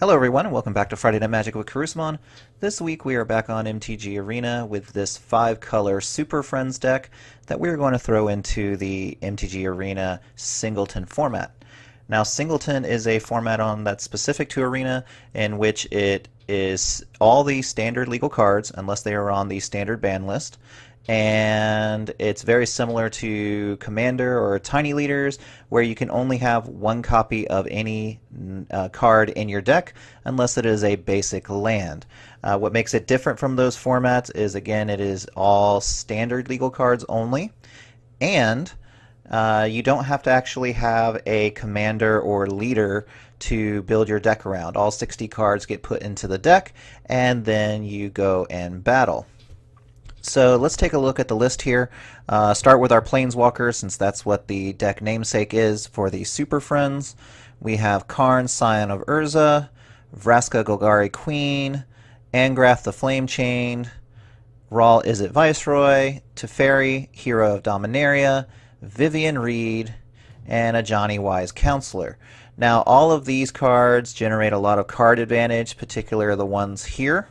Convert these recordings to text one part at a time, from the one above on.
Hello everyone and welcome back to Friday Night Magic with Kurisumon. This week we are back on MTG Arena with this 5-color Super Friends deck that we're going to throw into the MTG Arena Singleton format. Now Singleton is a format that's specific to Arena in which it is all the standard legal cards unless they are on the standard ban list. And it's very similar to Commander or Tiny Leaders, where you can only have one copy of any card in your deck unless it is a basic land. What makes it different from those formats is, again, it is all standard legal cards only, and you don't have to actually have a Commander or Leader to build your deck around. All 60 cards get put into the deck, and then you go and battle. So let's take a look at the list here. Start with our Planeswalker, since that's what the deck namesake is for the Super Friends. We have Karn, Scion of Urza, Vraska Golgari Queen, Angrath the Flame Chained, Rahl Izzet Viceroy, Teferi, Hero of Dominaria, Vivian Reed, and a Ajani Wise Counselor. Now all of these cards generate a lot of card advantage, particularly the ones here.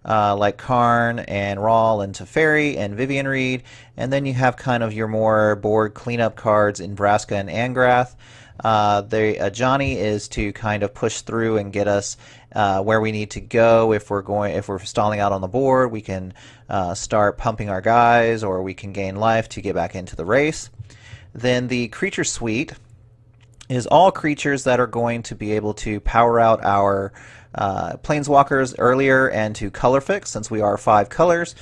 Like Karn and Rahl and Teferi and Vivian Reed, and then you have kind of your more board cleanup cards in Vraska and Angrath. The Ajani is to kind of push through and get us where we need to go. If we're stalling out on the board, we can start pumping our guys, or we can gain life to get back into the race. Then the creature suite is all creatures that are going to be able to power out our Planeswalkers earlier and to color fix, since we are 5 colors,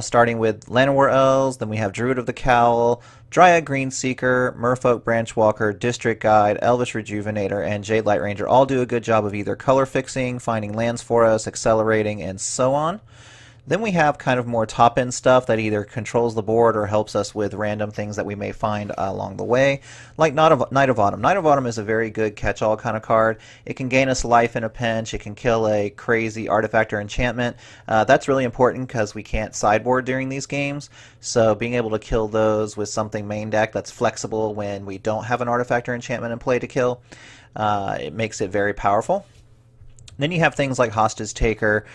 starting with Llanowar Elves. Then we have Druid of the Cowl, Dryad Greenseeker, Merfolk Branchwalker, District Guide, Elvish Rejuvenator, and Jade Light Ranger all do a good job of either color fixing, finding lands for us, accelerating, and so on. Then we have kind of more top-end stuff that either controls the board or helps us with random things that we may find along the way, like Knight of Autumn. Knight of Autumn is a very good catch-all kind of card. It can gain us life in a pinch. It can kill a crazy artifact or enchantment. That's really important because we can't sideboard during these games, so being able to kill those with something main deck that's flexible when we don't have an artifact or enchantment in play to kill, it makes it very powerful. Then you have things like Hostage Taker,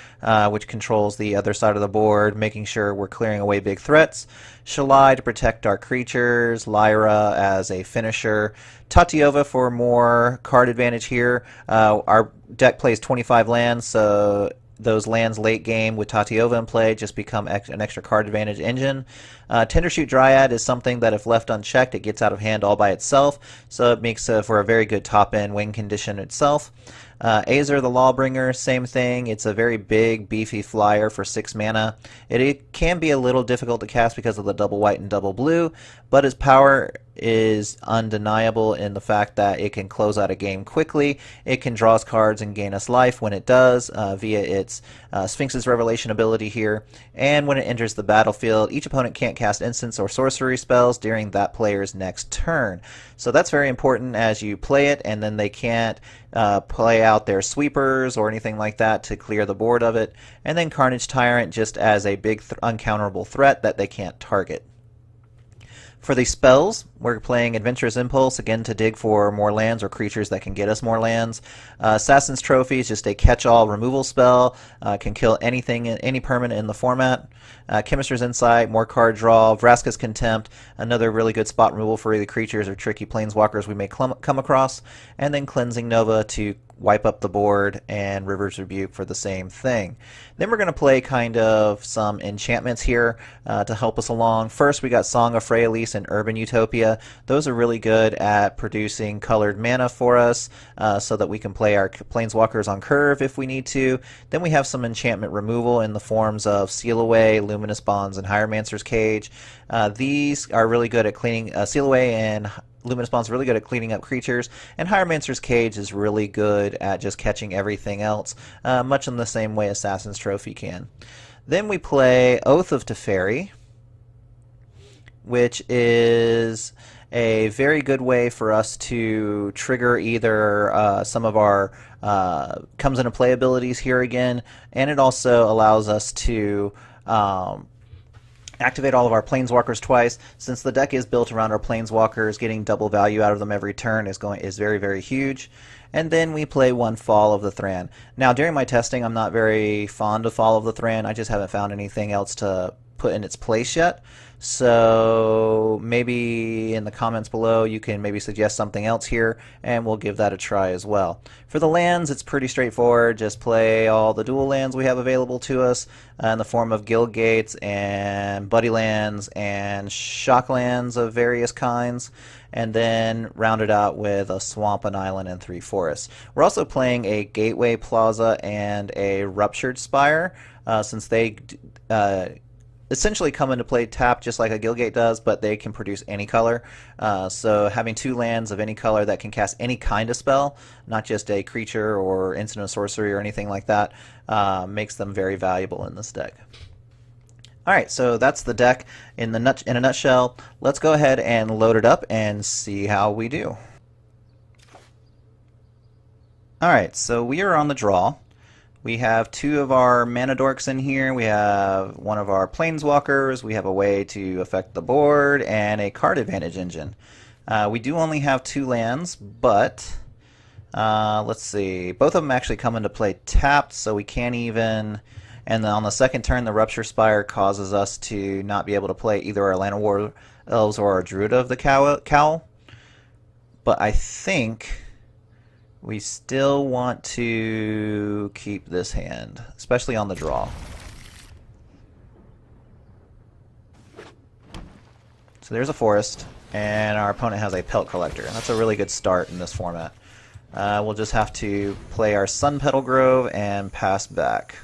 which controls the other side of the board, making sure we're clearing away big threats. Shalai to protect our creatures. Lyra as a finisher. Tatyova for more card advantage here. Our deck plays 25 lands, so those lands late game with Tatyova in play just become an extra card advantage engine. Tendershoot Dryad is something that if left unchecked, it gets out of hand all by itself, so it makes for a very good top-end win condition itself. Azer the Lawbringer, same thing. It's a very big, beefy flyer for 6 mana. It can be a little difficult to cast because of the double white and double blue, but its power is undeniable in the fact that it can close out a game quickly. It can draw us cards and gain us life when it does via its Sphinx's Revelation ability here. And when it enters the battlefield, each opponent can't cast instants or sorcery spells during that player's next turn. So that's very important as you play it, and then they can't play out their sweepers or anything like that to clear the board of it. And then Carnage Tyrant just as a big uncounterable threat that they can't target. For the spells, we're playing Adventurous Impulse, again to dig for more lands or creatures that can get us more lands. Assassin's Trophy is just a catch-all removal spell, can kill anything, any permanent in the format. Chemist's Insight, more card draw. Vraska's Contempt, another really good spot removal for either creatures or tricky planeswalkers we may come across. And then Cleansing Nova to wipe up the board, and River's Rebuke for the same thing. Then we're going to play kind of some enchantments here to help us along. First, we got Song of Freyalise and Urban Utopia. Those are really good at producing colored mana for us so that we can play our planeswalkers on curve if we need to. Then we have some enchantment removal in the forms of Seal Away, Luminous Bonds, and Hieromancer's Cage. These are really good at cleaning Seal Away, and Luminous Bond's really good at cleaning up creatures, and Hieromancer's Cage is really good at just catching everything else, much in the same way Assassin's Trophy can. Then we play Oath of Teferi, which is a very good way for us to trigger either some of our comes into play abilities here again, and it also allows us to Activate all of our Planeswalkers twice. Since the deck is built around our Planeswalkers, getting double value out of them every turn is very, very huge. And then we play one Fall of the Thran. Now, during my testing, I'm not very fond of Fall of the Thran. I just haven't found anything else to put in its place yet. So maybe in the comments below you can maybe suggest something else here, and we'll give that a try as well. For the lands, it's pretty straightforward. Just play all the dual lands we have available to us in the form of guild gates and buddy lands and shock lands of various kinds, and then round it out with a swamp, an island, and 3 forests. We're also playing a gateway plaza and a ruptured spire, since they essentially come into play tapped just like a Guildgate does, but they can produce any color. So having 2 lands of any color that can cast any kind of spell, not just a creature or instant or sorcery or anything like that, makes them very valuable in this deck. Alright, so that's the deck in a nutshell. Let's go ahead and load it up and see how we do. Alright, so we are on the draw. We have 2 of our mana dorks in here. We have one of our planeswalkers. We have a way to affect the board and a card advantage engine. We do only have 2 lands, but let's see. Both of them actually come into play tapped, so we can't even. And then on the second turn, the Rupture Spire causes us to not be able to play either our Land of War Elves or our Druid of the Cowl. But I think we still want to keep this hand, especially on the draw. So there's a forest, and our opponent has a Pelt Collector. That's a really good start in this format. We'll just have to play our Sun Petal Grove and pass back.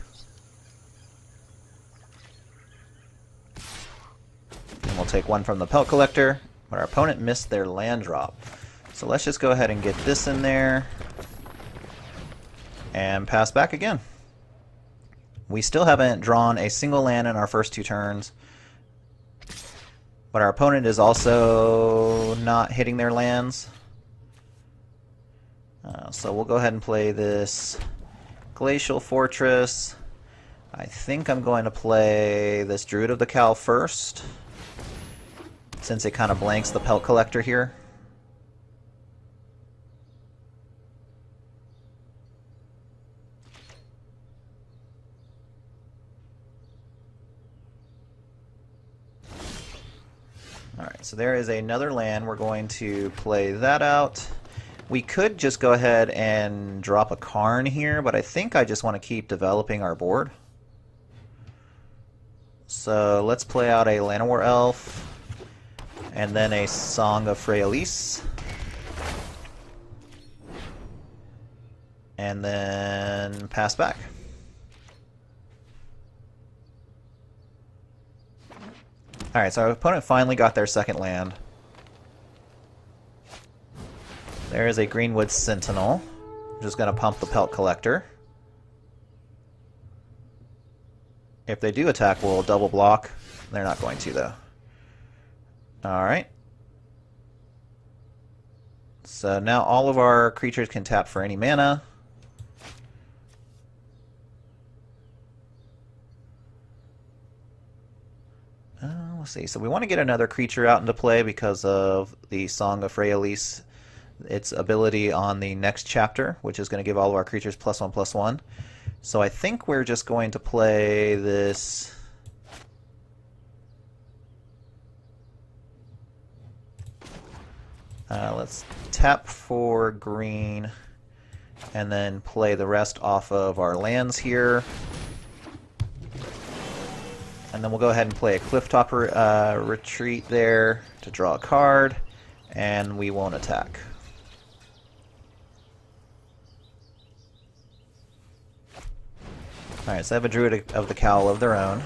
And we'll take 1 from the Pelt Collector, but our opponent missed their land drop. So let's just go ahead and get this in there and pass back again. We still haven't drawn a single land in our first 2 turns, but our opponent is also not hitting their lands. So we'll go ahead and play this Glacial Fortress. I think I'm going to play this Druid of the Cowl first, since it kind of blanks the Pelt Collector here. Alright, so there is another land. We're going to play that out. We could just go ahead and drop a Karn here, but I think I just want to keep developing our board. So let's play out a Llanowar Elf, and then a Song of Freyalise, and then pass back. Alright, so our opponent finally got their second land. There is a Greenwood Sentinel. I'm just going to pump the Pelt Collector. If they do attack, we'll double block. They're not going to, though. Alright. So now all of our creatures can tap for any mana. Let's see. So we want to get another creature out into play because of the Song of Freyalise, its ability on the next chapter, which is going to give all of our creatures +1/+1. So I think we're just going to play this. Let's tap for green and then play the rest off of our lands here. And then we'll go ahead and play a Clifftop Retreat there to draw a card, and we won't attack. Alright, so I have a Druid of the Cowl of their own.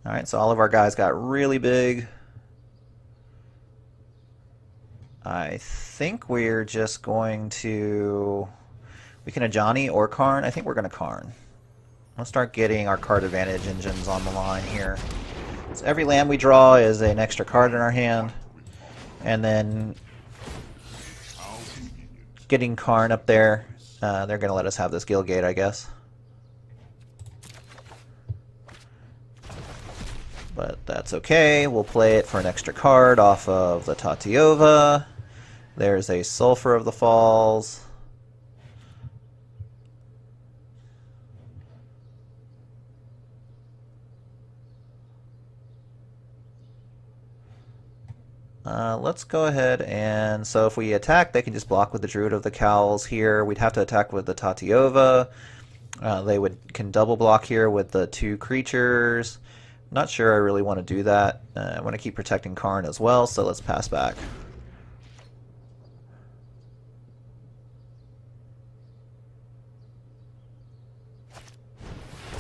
Alright, so all of our guys got really big. I think we're just going to. We can Ajani or Karn. I think we're going to Karn. Let's start getting our card advantage engines on the line here. So every land we draw is an extra card in our hand. And then getting Karn up there They're going to let us have this Guildgate, I guess. But that's okay. We'll play it for an extra card off of the Tatiova. There's a Sulphur of the Falls. Let's go ahead and, so if we attack, they can just block with the Druid of the Cowls here. We'd have to attack with the Tatiova. They can double block here with the 2 creatures. Not sure I really want to do that. I want to keep protecting Karn as well, so let's pass back.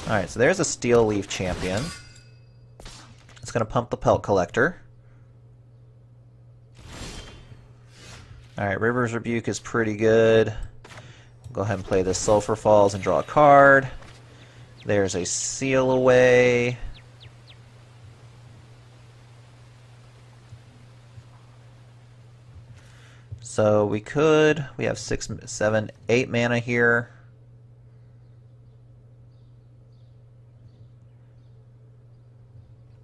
Alright, so there's a Steel Leaf Champion. It's going to pump the Pelt Collector. Alright, River's Rebuke is pretty good. Go ahead and play this Sulphur Falls and draw a card. There's a Seal Away. So we have 6, 7, 8 mana here.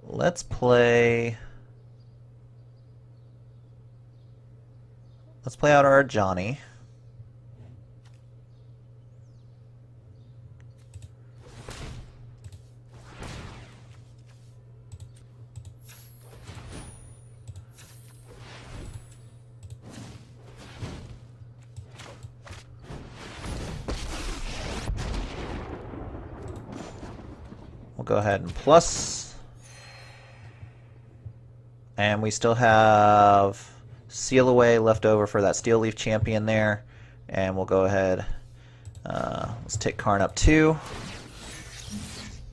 Let's play out our Johnny. We'll go ahead and plus. And we still have Seal Away left over for that Steel Leaf Champion there. And we'll go ahead. Let's take Karn up 2.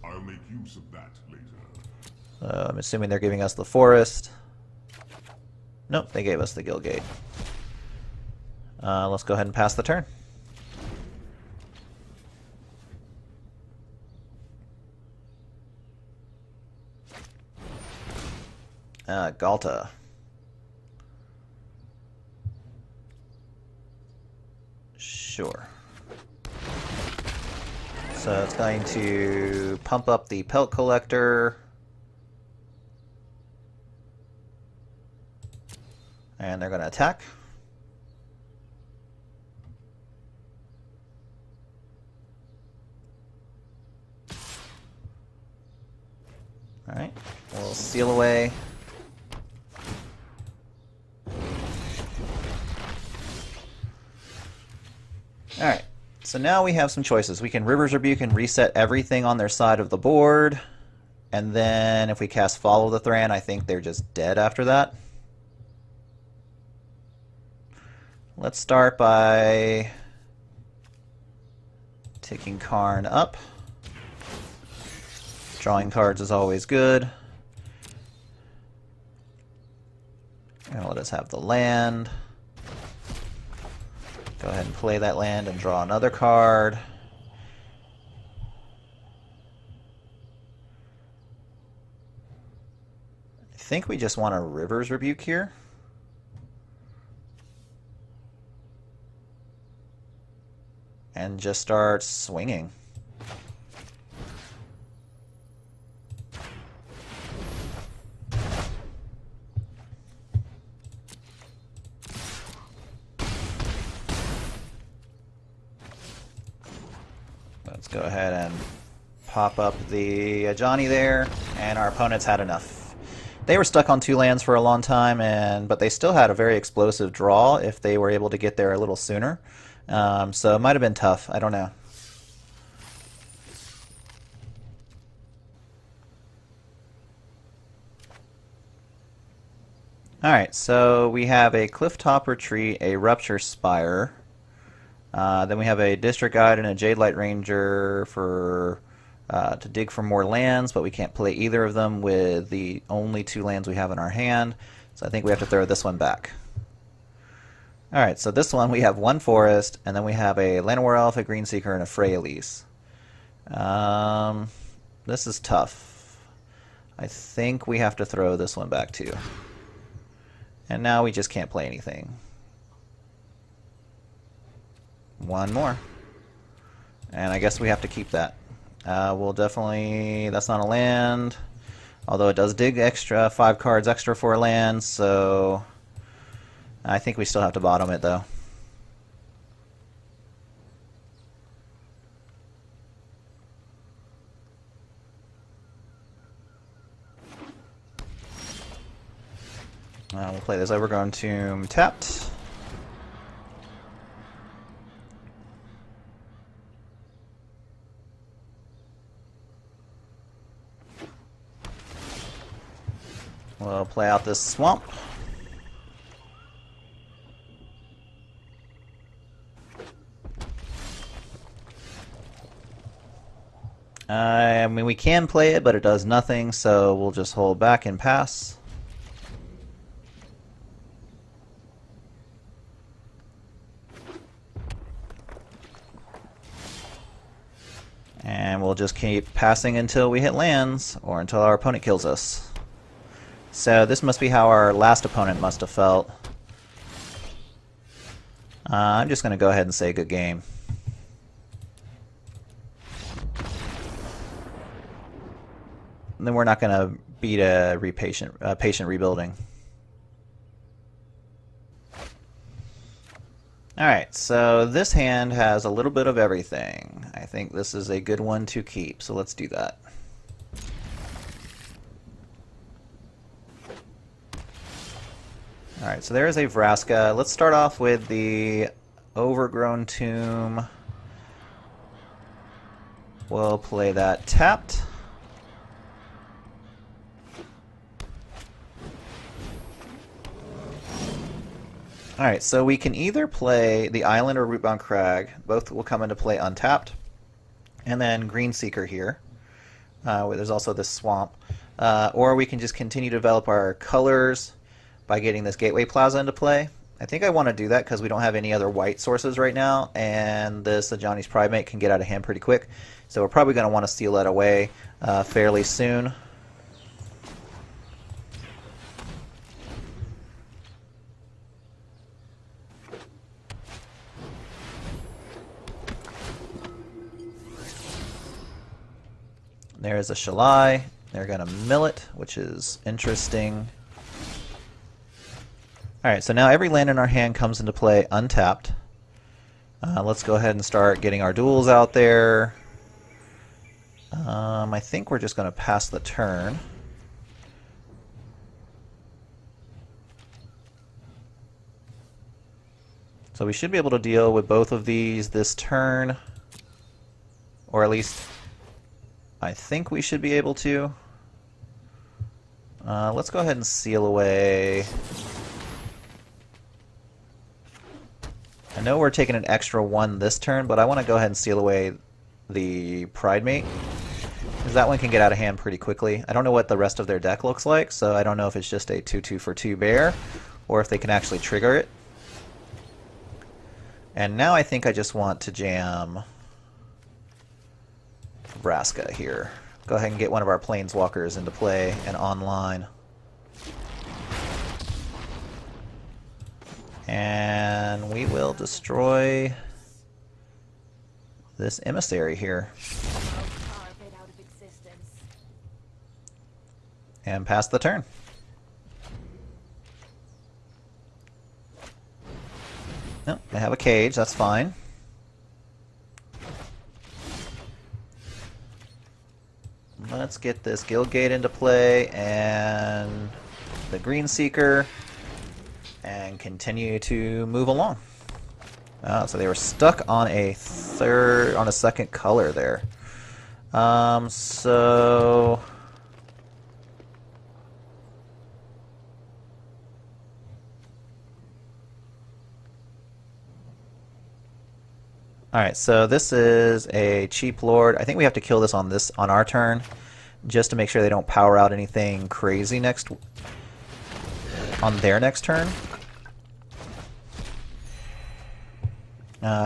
I'll make use of that later. I'm assuming they're giving us the Forest. Nope, they gave us the Guildgate. Let's go ahead and pass the turn. Galta. Sure. So it's going to pump up the Pelt Collector. And they're going to attack. Alright, we'll Seal Away. Alright, so now we have some choices. We can River's Rebuke and reset everything on their side of the board. And then if we cast Follow the Thran, I think they're just dead after that. Let's start by taking Karn up. Drawing cards is always good. And let us have the land. Go ahead and play that land and draw another card. I think we just want a River's Rebuke here. And just start swinging. Let's go ahead and pop up the Ajani there, and our opponents had enough. They were stuck on 2 lands for a long time, but they still had a very explosive draw if they were able to get there a little sooner. So it might have been tough. I don't know. Alright, so we have a Clifftop Retreat, a Rupture Spire. Then we have a District Guide and a Jade Light Ranger to dig for more lands, but we can't play either of them with the only 2 lands we have in our hand. So I think we have to throw this one back. Alright, so this one we have 1 Forest, and then we have a Llanowar Elf, a Greenseeker, and a Freyalise. This is tough. I think we have to throw this one back too. And now we just can't play anything. 1 more. And I guess we have to keep that. We'll definitely... That's not a land. Although it does dig extra, 5 cards extra for a land, so... I think we still have to bottom it, though. We'll play this Overgrown Tomb tapped. We'll play out this swamp. I mean, we can play it, but it does nothing, so we'll just hold back and pass. And we'll just keep passing until we hit lands, or until our opponent kills us. So this must be how our last opponent must have felt. I'm just going to go ahead and say good game. And then we're not going to beat a patient rebuilding. Alright, so this hand has a little bit of everything. I think this is a good one to keep, so let's do that. Alright, so there's a Vraska. Let's start off with the Overgrown Tomb. We'll play that tapped. Alright, so we can either play the Island or Rootbound Crag. Both will come into play untapped. And then Green Seeker here. There's also this Swamp. Or we can just continue to develop our colors by getting this Gateway Plaza into play. I think I want to do that because we don't have any other white sources right now, and this Ajani's Primate can get out of hand pretty quick. So we're probably going to want to steal that away fairly soon. There's a Shalai. They're going to mill it, which is interesting. Alright, so now every land in our hand comes into play untapped. Let's go ahead and start getting our duels out there. I think we're just going to pass the turn. So we should be able to deal with both of these this turn. Or at least I think we should be able to. Let's go ahead and seal away. I know we're taking an extra 1 this turn, but I want to go ahead and seal away the Pridemate, because that one can get out of hand pretty quickly. I don't know what the rest of their deck looks like, so I don't know if it's just a 2/2 for 2 bear, or if they can actually trigger it. And now I think I just want to jam Vraska here. Go ahead and get one of our Planeswalkers into play and online. And we will destroy this Emissary here. And pass the turn. No, they have a cage, that's fine. Let's get this Guildgate into play and the Green Seeker and continue to move along. So they were stuck on a second color there. So alright, so this is a cheap lord. I think we have to kill this on our turn, just to make sure they don't power out anything crazy on their next turn.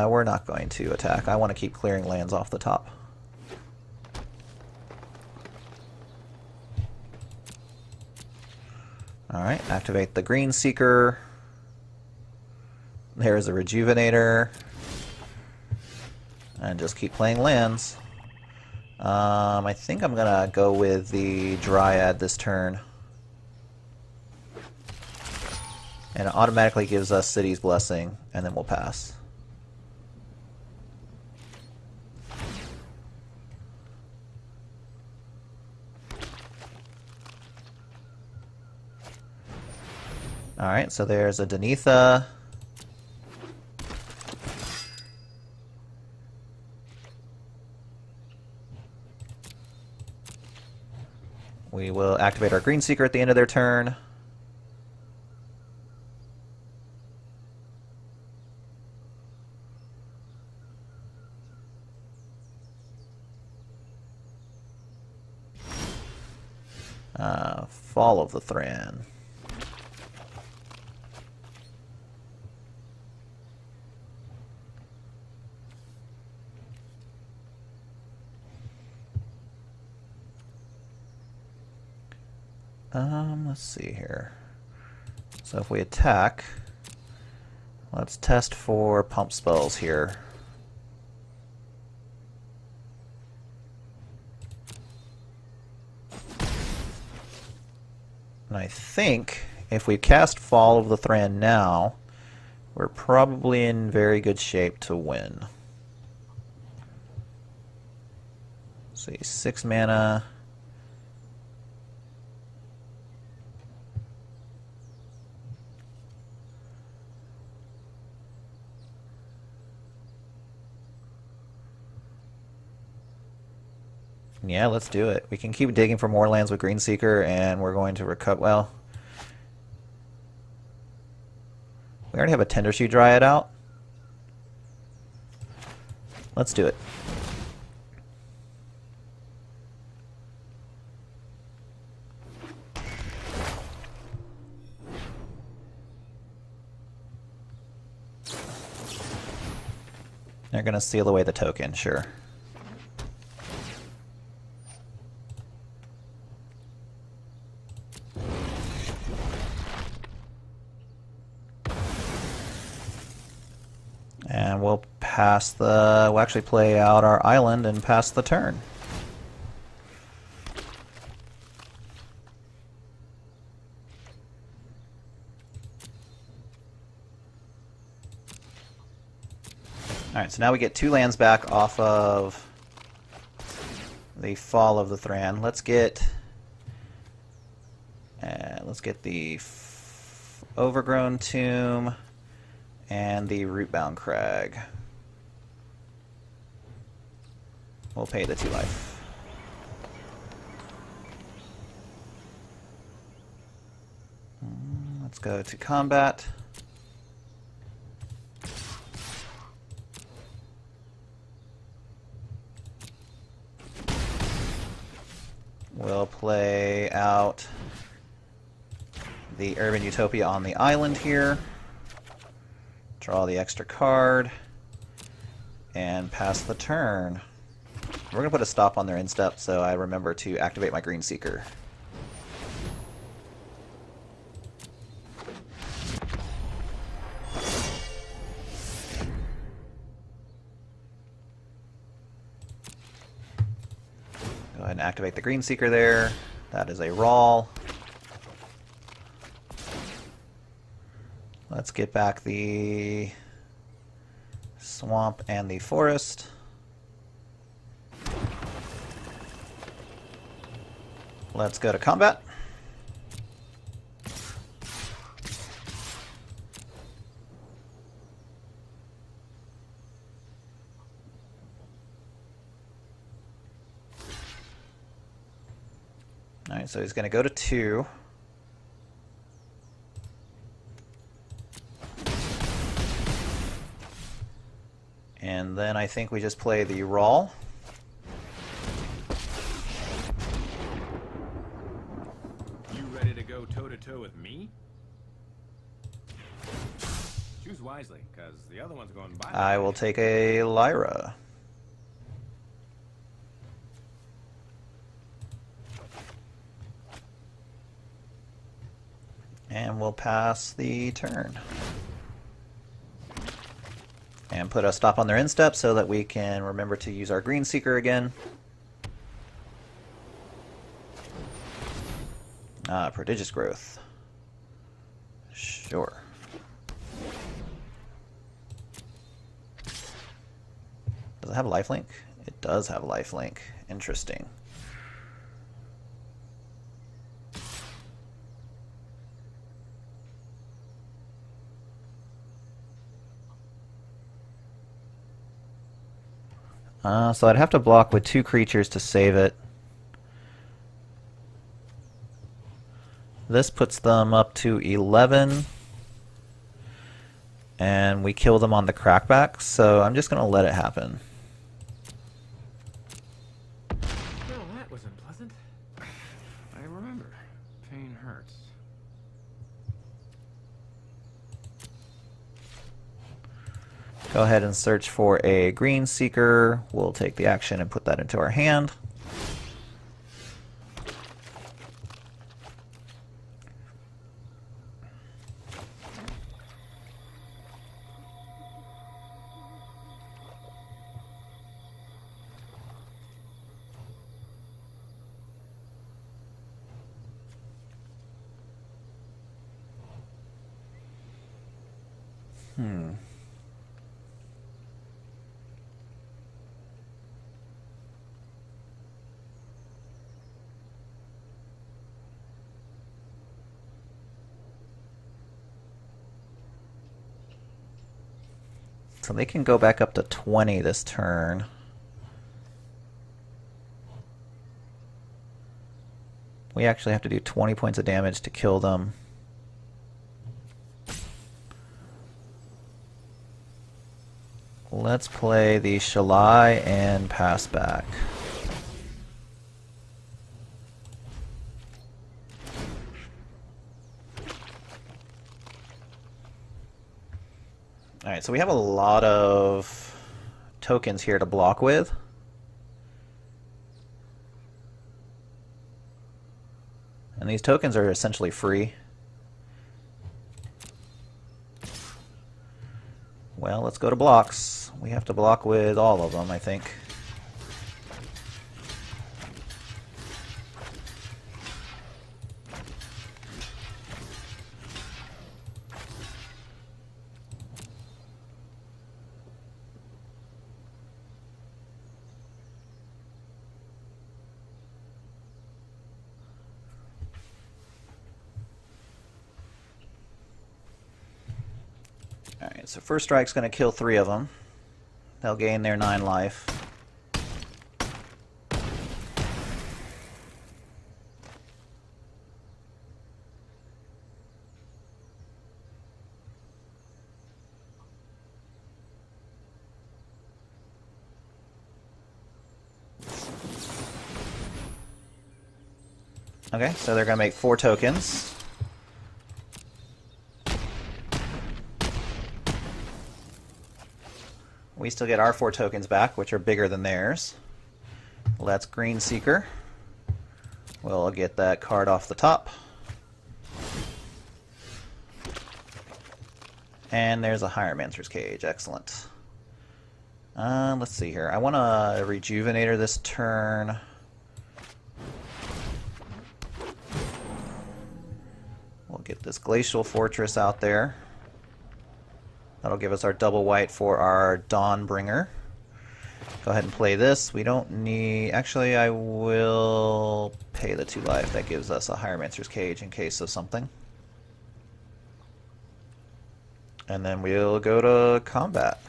We're not going to attack. I want to keep clearing lands off the top. Alright, activate the Green Seeker. There's a Rejuvenator. and just keep playing lands. I think I'm gonna go with the Dryad this turn. And it automatically gives us City's Blessing, and then we'll pass. Alright, so there's a Denitha. We will activate our Greenseeker at the end of their turn. Fall of the Thran. Let's see here. So if we attack, let's test for pump spells here. And I think if we cast Fall of the Thran now, we're probably in very good shape to win. Let's see, 6 mana. Yeah, let's do it. We can keep digging for more lands with Greenseeker, and we're going to recover. Well, we already have a Tendershoe Dryad out. Let's do it. They're going to seal away the token, sure. And we'll pass the... we'll actually play out our island and pass the turn. Alright, so now we get 2 lands back off of the Fall of the Thran. Let's get the Overgrown Tomb and the Rootbound Crag. We'll pay the 2 life. Let's go to combat. We'll play out the Urban Utopia on the island here. Draw the extra card. And pass the turn. We're going to put a stop on their instep so I remember to activate my Greenseeker. Go ahead and activate the Greenseeker there. That is a Rawl. Let's get back the Swamp and the Forest. Let's go to combat. Alright, so he's going to go to 2. And then I think we just play the Rawl. You ready to go toe-to-toe with me? Choose wisely, because the other one's going by. I will take a Lyra. And we'll pass the turn. And put a stop on their end step so that we can remember to use our Green Seeker again. Prodigious Growth. Sure. Does it have lifelink? It does have lifelink. Interesting. So I'd have to block with 2 creatures to save it. This puts them up to 11. And we kill them on the crackback, so I'm just going to let it happen. Well, that was unpleasant. I remember. Pain hurts. Go ahead and search for a Green Seeker. We'll take the action and put that into our hand. So they can go back up to 20 this turn. We actually have to do 20 points of damage to kill them. Let's play the Shalai and pass back. Alright, so we have a lot of tokens here to block with. And these tokens are essentially free. Well, let's go to blocks. We have to block with all of them, I think. Alright, so first strike's going to kill 3 of them. They'll gain their 9 life. Okay, so they're going to make 4 tokens. We still get our 4 tokens back, which are bigger than theirs. Let's Green Seeker. We'll get that card off the top. And there's a Hieromancer's Cage. Excellent. Let's see here. I want a Rejuvenator this turn. We'll get this Glacial Fortress out there. That'll give us our double white for our Dawnbringer. Go ahead and play this. We don't need... Actually, I will pay the 2 life. That gives us a Hieromancer's Cage in case of something. And then we'll go to combat.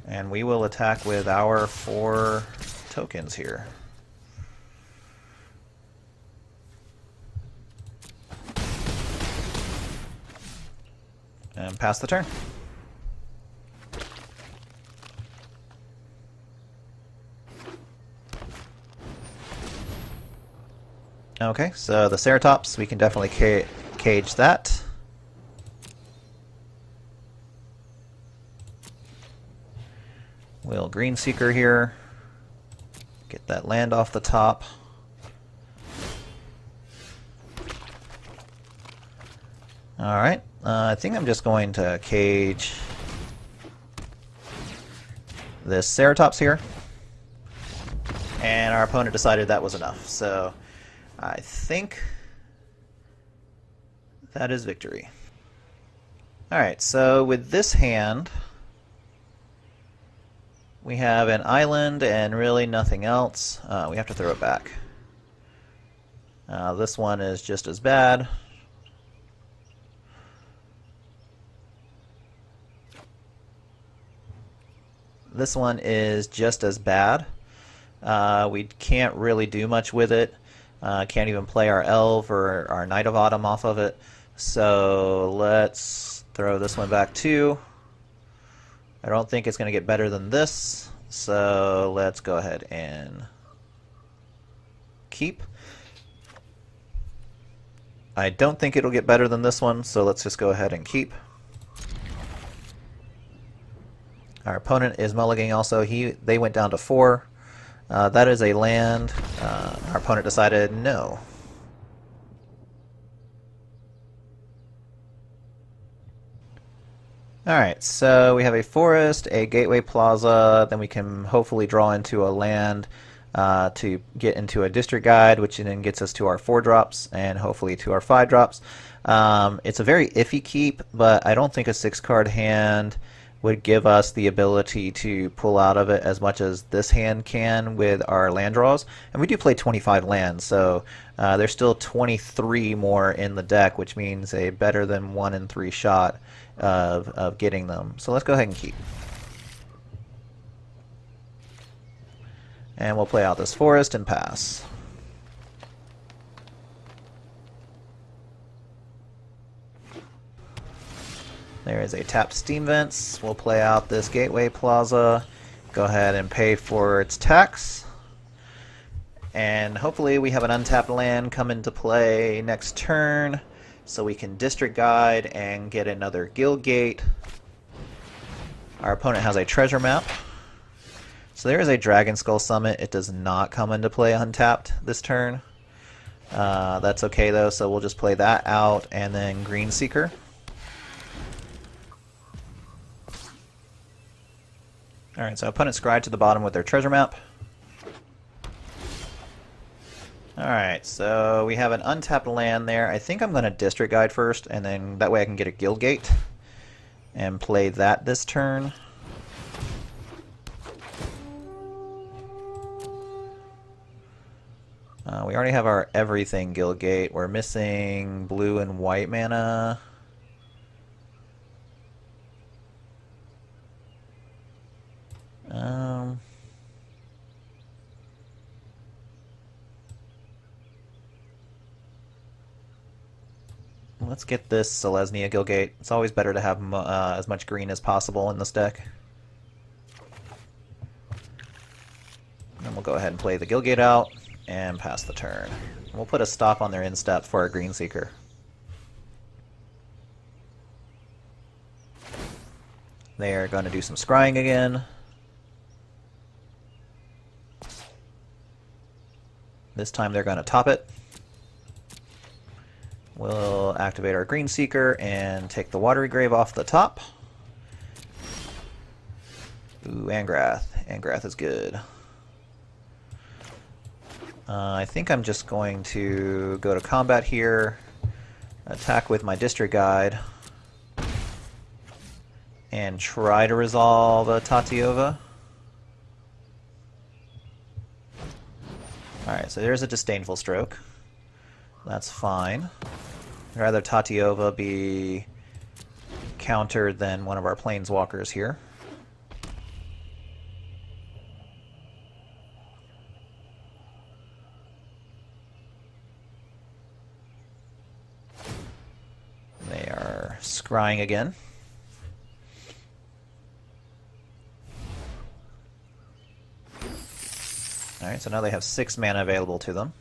And we will attack with our 4 tokens here. And pass the turn. Okay, so the Ceratops, we can definitely cage that. We'll Green Seeker here. Get that land off the top. Alright, I think I'm just going to cage this Ceratops here. And our opponent decided that was enough. So I think that is victory. Alright, so with this hand, we have an island and really nothing else. We have to throw it back. This one is just as bad. This one is just as bad. We can't really do much with it. Can't even play our Elf or our Knight of Autumn off of it. So let's throw this one back too. I don't think it's going to get better than this. So let's go ahead and keep. I don't think it'll get better than this one, so let's just go ahead and keep. Our opponent is mulliganing also. They went down to 4. That is a land. Our opponent decided no. Alright, so we have a forest, a gateway plaza, then we can hopefully draw into a land to get into a district guide, which then gets us to our 4 drops and hopefully to our 5 drops. It's a very iffy keep, but I don't think a 6-card hand would give us the ability to pull out of it as much as this hand can with our land draws. And we do play 25 lands, so there's still 23 more in the deck, which means a better than 1 in 3 shot of getting them. So let's go ahead and keep. And we'll play out this forest and pass. There is a tapped Steam Vents. We'll play out this Gateway Plaza. Go ahead and pay for its tax. And hopefully we have an untapped land come into play next turn, so we can District Guide and get another Guild Gate. Our opponent has a treasure map. So there is a Dragon Skull Summit. It does not come into play untapped this turn. That's okay though, so we'll just play that out and then Green Seeker. Alright, so opponent scryed to the bottom with their treasure map. Alright, so we have an untapped land there. I think I'm going to District Guide first, and then that way I can get a Guild Gate and play that this turn. We already have our everything Guild Gate. We're missing blue and white mana. Let's get this Selesnya Guildgate. It's always better to have as much green as possible in this deck. And we'll go ahead and play the Guildgate out and pass the turn. We'll put a stop on their instep for our Green Seeker. They are going to do some scrying again. This time they're going to top it. We'll activate our Green Seeker and take the Watery Grave off the top. Ooh, Angrath. Angrath is good. I think I'm just going to go to combat here, attack with my District Guide, and try to resolve a Tatiova. Alright, so there's a Disdainful Stroke. That's fine. I'd rather Tatiova be countered than one of our Planeswalkers here. They are scrying again. Alright, so now they have 6 mana available to them.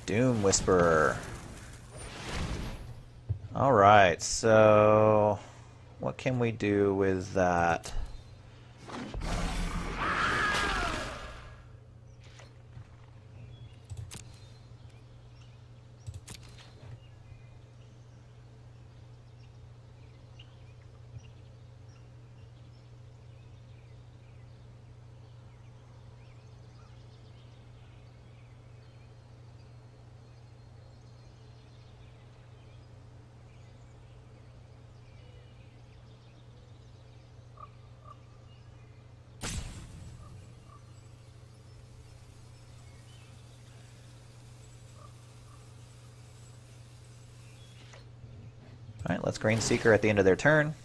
Doom Whisperer. Alright, so can we do with that? Alright, let's Green Seeker at the end of their turn.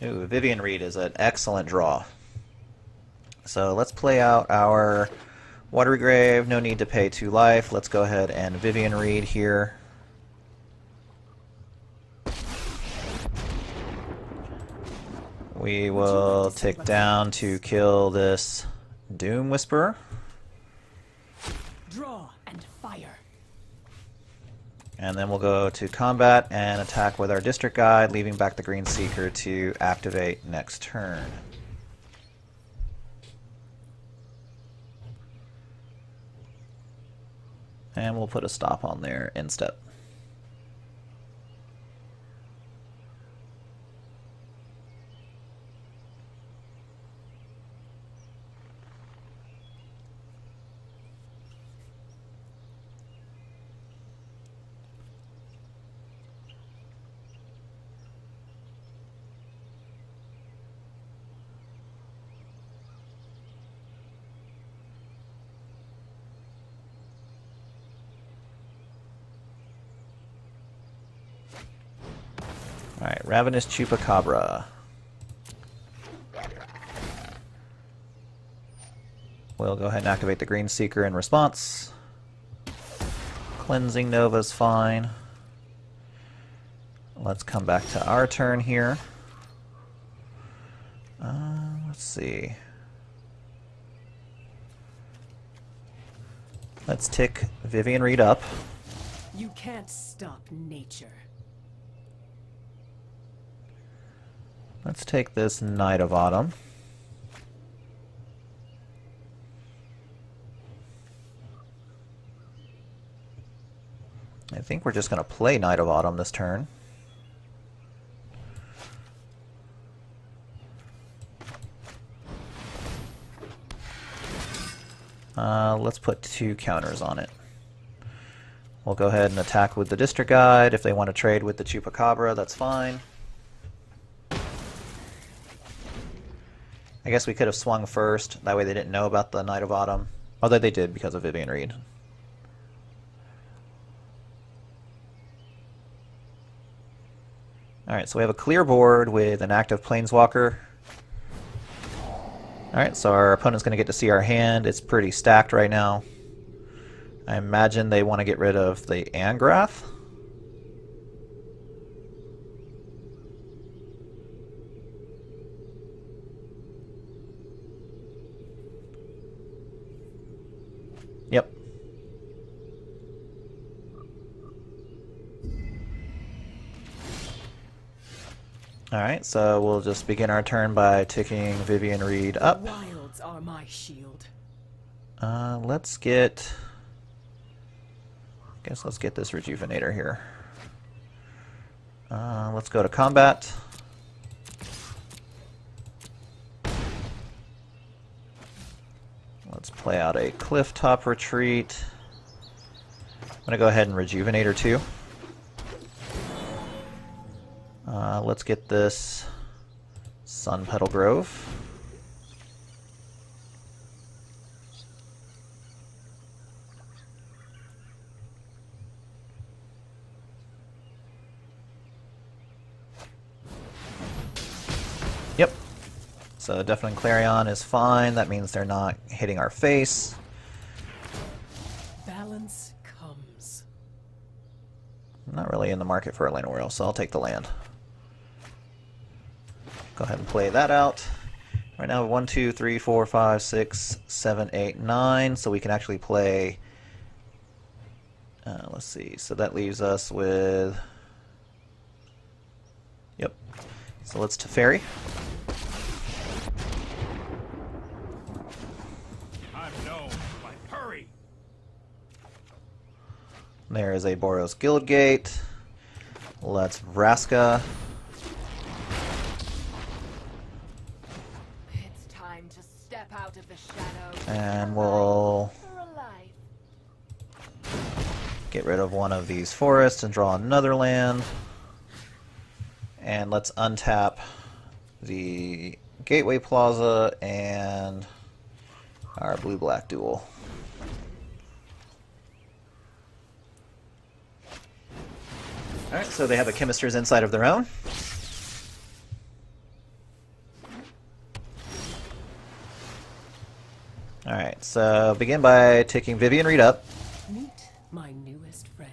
Ooh, Vivian Reed is an excellent draw. So let's play out our Watery Grave. No need to pay 2 life. Let's go ahead and Vivian Reed here. We will tick down to kill this Doom Whisperer. Draw and fire. And then we'll go to combat and attack with our District Guide, leaving back the Green Seeker to activate next turn. And we'll put a stop on their end step. Alright, Ravenous Chupacabra. We'll go ahead and activate the Green Seeker in response. Cleansing Nova's fine. Let's come back to our turn here. Let's see. Let's tick Vivian Reed up. You can't stop nature. Let's take this Knight of Autumn. I think we're just going to play Knight of Autumn this turn. Let's put 2 counters on it. We'll go ahead and attack with the District Guide. If they want to trade with the Chupacabra, that's fine. I guess we could have swung first. That way they didn't know about the Knight of Autumn. Although they did because of Vivian Reed. Alright, so we have a clear board with an active Planeswalker. Alright, so our opponent's going to get to see our hand. It's pretty stacked right now. I imagine they want to get rid of the Angrath. Yep. Alright, so we'll just begin our turn by ticking Vivian Reed up. Wilds are my shield. Let's get... I guess let's get this Rejuvenator here. Let's go to combat. Let's play out a Clifftop Retreat. I'm going to go ahead and Rejuvenate her too. Let's get this Sun Petal Grove. Yep. So Deafening Clarion is fine. That means they're not hitting our face. Balance comes. I'm not really in the market for a Llanowar, so I'll take the land. Go ahead and play that out. Right now, 1, 2, 3, 4, 5, 6, 7, 8, 9. So we can actually play. Let's see. So that leaves us with. Yep. So let's Teferi. There is a Boros Guildgate. Let's Vraska. It's time to step out of the shadows. And we'll For a life. get rid of one of these forests and draw another land. And let's untap the Gateway Plaza and our blue-black duel. Alright, so they have a Chemisters inside of their own. Alright, so begin by taking Vivian Reed up. Meet my newest friend.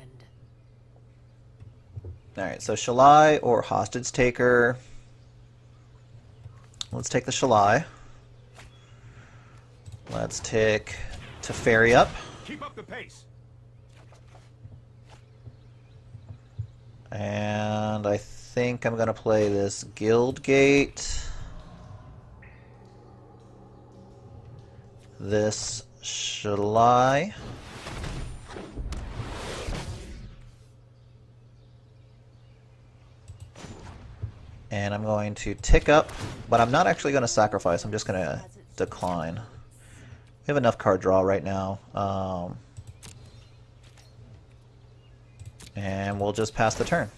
Alright, so Shalai or Hostage Taker. Let's take the Shalai. Let's take Teferi up. Keep up the pace. And I think I'm going to play this Guildgate. This Shalai. And I'm going to tick up, but I'm not actually going to sacrifice. I'm just going to decline. We have enough card draw right now. And we'll just pass the turn.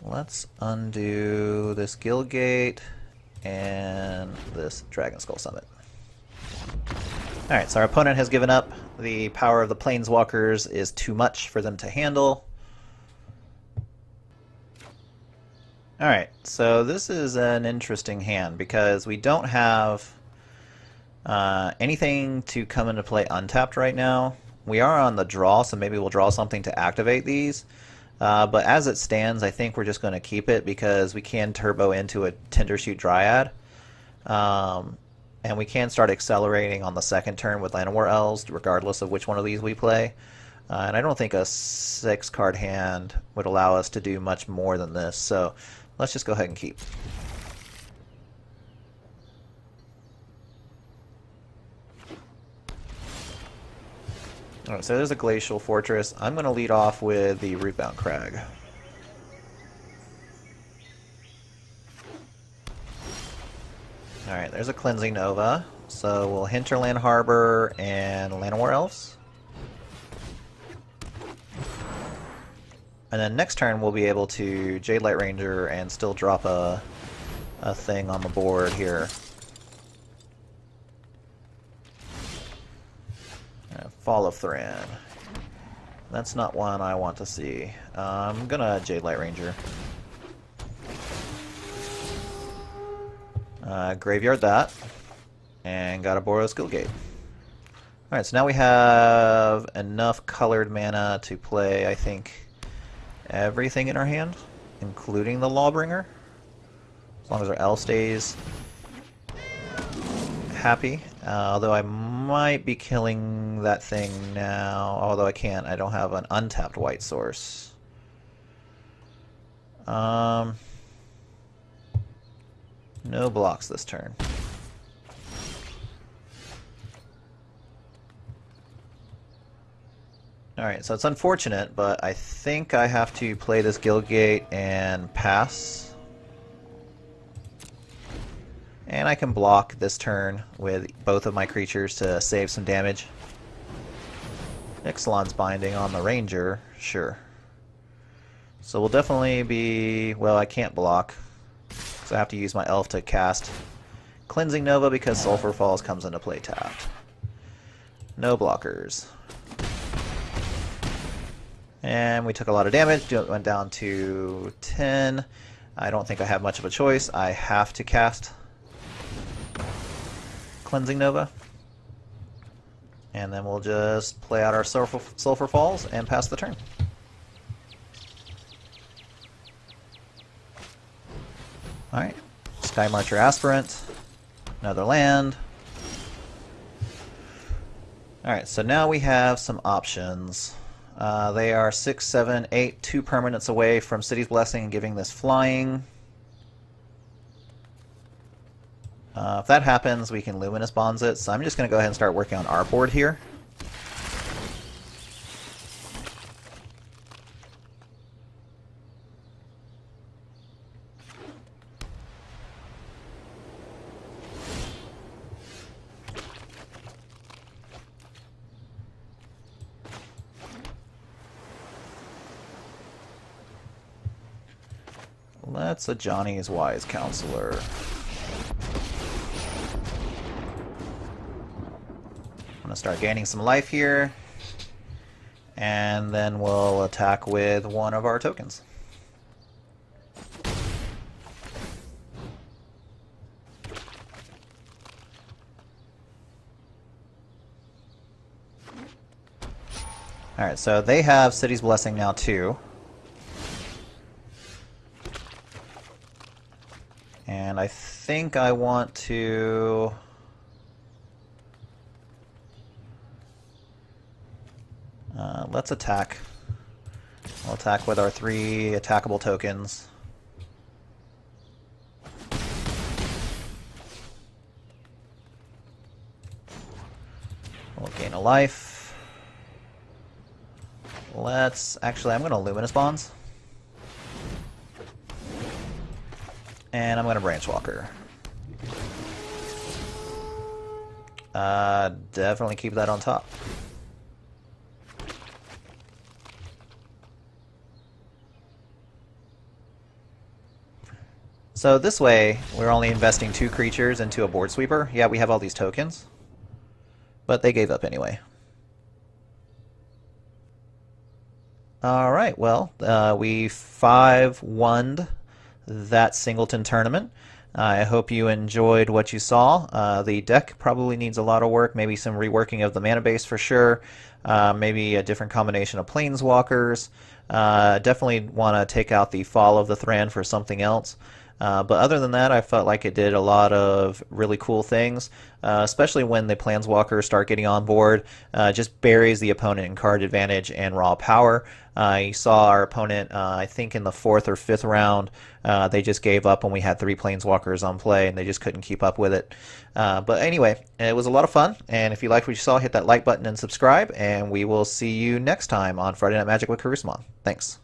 Let's undo this Guildgate and this Dragon Skull Summit. Alright, so our opponent has given up. The power of the Planeswalkers is too much for them to handle. Alright, so this is an interesting hand because we don't have anything to come into play untapped right now. We are on the draw, so maybe we'll draw something to activate these. But as it stands, I think we're just going to keep it because we can turbo into a Tindershoot Dryad. And we can start accelerating on the second turn with Llanowar Elves, regardless of which one of these we play. And I don't think a 6-card hand would allow us to do much more than this. So let's just go ahead and keep. Alright, so there's a Glacial Fortress. I'm going to lead off with the Rootbound Crag. Alright, there's a Cleansing Nova. So we'll Hinterland Harbor and Llanowar Elves. And then next turn we'll be able to Jade Light Ranger and still drop a thing on the board here. Fall of Thran. That's not one I want to see. I'm gonna Jade Light Ranger. Graveyard that. And got a Boros Guildgate. Alright, so now we have enough colored mana to play, I think, everything in our hand, including the Lawbringer. As long as our L stays happy. Although I might be killing that thing now. Although I can't. I don't have an untapped white source. No blocks this turn. Alright, so it's unfortunate, but I think I have to play this Guildgate and pass. And I can block this turn with both of my creatures to save some damage. Ixalan's Binding on the Ranger, sure. So we'll definitely be... well, I can't block. So I have to use my Elf to cast Cleansing Nova because Sulphur Falls comes into play tapped. No blockers. And we took a lot of damage. It went down to 10. I don't think I have much of a choice. I have to cast Cleansing Nova. And then we'll just play out our Sulphur Falls and pass the turn. Alright. Sky Marcher Aspirant. Another land. Alright, so now we have some options. They are 6, 7, 8, 2 permanents away from City's Blessing and giving this flying. If that happens, we can Luminous Bonds it, so I'm just going to go ahead and start working on our board here. Let's a Johnny's Wise Counselor. I'm going to start gaining some life here, and then we'll attack with one of our tokens. Alright, so they have City's Blessing now too. And I think I want to... let's attack. We'll attack with our 3 attackable tokens. We'll gain a life. Let's... Actually, I'm going to Luminous Bonds. And I'm going to Branchwalker. Definitely keep that on top. So this way, we're only investing 2 creatures into a board sweeper. Yeah, we have all these tokens, but they gave up anyway. Alright, well, we 5-1'd that Singleton tournament. I hope you enjoyed what you saw. The deck probably needs a lot of work, maybe some reworking of the mana base for sure, maybe a different combination of Planeswalkers. Definitely want to take out the Fall of the Thran for something else. But other than that, I felt like it did a lot of really cool things, especially when the Planeswalkers start getting on board. Just buries the opponent in card advantage and raw power. You saw our opponent, I think in the 4th or 5th round, they just gave up when we had 3 Planeswalkers on play, and they just couldn't keep up with it. But anyway, it was a lot of fun, and if you liked what you saw, hit that like button and subscribe, and we will see you next time on Friday Night Magic with Kurisumon. Thanks.